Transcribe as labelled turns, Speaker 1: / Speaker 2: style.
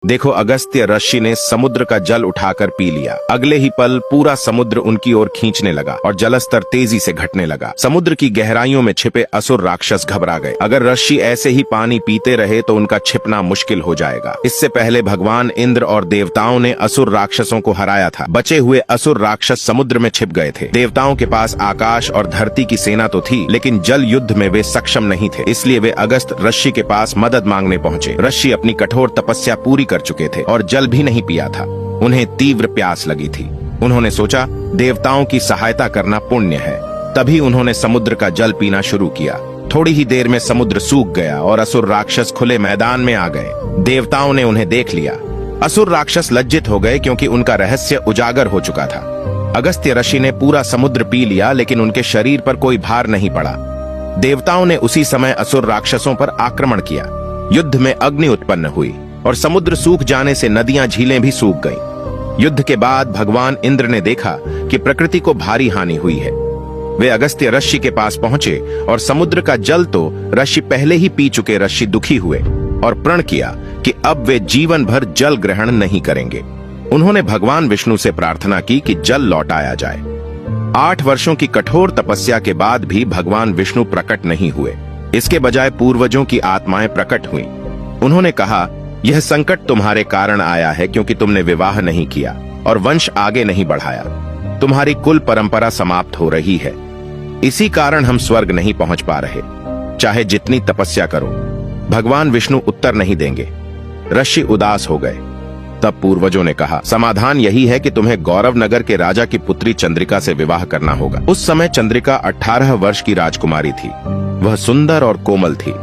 Speaker 1: देखो, अगस्त्य ऋषि ने समुद्र का जल उठाकर पी लिया। अगले ही पल पूरा समुद्र उनकी ओर खींचने लगा और जलस्तर तेजी से घटने लगा। समुद्र की गहराइयों में छिपे असुर राक्षस घबरा गए। अगर ऋषि ऐसे ही पानी पीते रहे तो उनका छिपना मुश्किल हो जाएगा। इससे पहले भगवान इंद्र और देवताओं ने असुर राक्षसों को हराया था। बचे हुए असुर राक्षस समुद्र में छिप गए थे। देवताओं के पास आकाश और धरती की सेना तो थी, लेकिन जल युद्ध में वे सक्षम नहीं थे। इसलिए वे अगस्त ऋषि के पास मदद मांगने पहुंचे। ऋषि अपनी कठोर तपस्या पूरी कर चुके थे और जल भी नहीं पिया था। उन्हें तीव्र प्यास लगी थी। उन्होंने सोचा, देवताओं की सहायता करना पुण्य है। तभी उन्होंने समुद्र का जल पीना शुरू किया। थोड़ी ही देर में समुद्र सूख गया और असुर राक्षस खुले मैदान में आ गए। देवताओं ने उन्हें देख लिया। असुर राक्षस लज्जित हो गए क्योंकि उनका रहस्य उजागर हो चुका था। अगस्त्य ऋषि ने पूरा समुद्र पी लिया, लेकिन उनके शरीर पर कोई भार नहीं पड़ा। देवताओं ने उसी समय असुर राक्षसों पर आक्रमण किया। युद्ध में अग्नि उत्पन्न हुई और समुद्र सूख जाने से नदियां झीलें भी सूख गईं। युद्ध के बाद भगवान इंद्र ने देखा कि प्रकृति को भारी हानि हुई है। वे अगस्त्य ऋषि के पास पहुंचे और समुद्र का जल तो ऋषि पहले ही पी चुके ऋषि दुखी हुए और प्रण किया कि अब वे जीवन भर जल ग्रहण नहीं करेंगे। उन्होंने भगवान विष्णु से प्रार्थना की कि जल लौटाया जाए। 8 वर्षों की कठोर तपस्या के बाद भी भगवान विष्णु प्रकट नहीं हुए। इसके बजाय पूर्वजों की आत्माएं प्रकट हुईं। उन्होंने कहा, यह संकट तुम्हारे कारण आया है क्योंकि तुमने विवाह नहीं किया और वंश आगे नहीं बढ़ाया। तुम्हारी कुल परंपरा समाप्त हो रही है। इसी कारण हम स्वर्ग नहीं पहुंच पा रहे, चाहे जितनी तपस्या करो। भगवान विष्णु उत्तर नहीं देंगे। ऋषि उदास हो गए। तब पूर्वजों ने कहा, समाधान यही है कि तुम्हें गौरव नगर के राजा की पुत्री चंद्रिका से विवाह करना होगा। उस समय चंद्रिका 18 वर्ष की राजकुमारी थी। वह सुंदर और कोमल थी।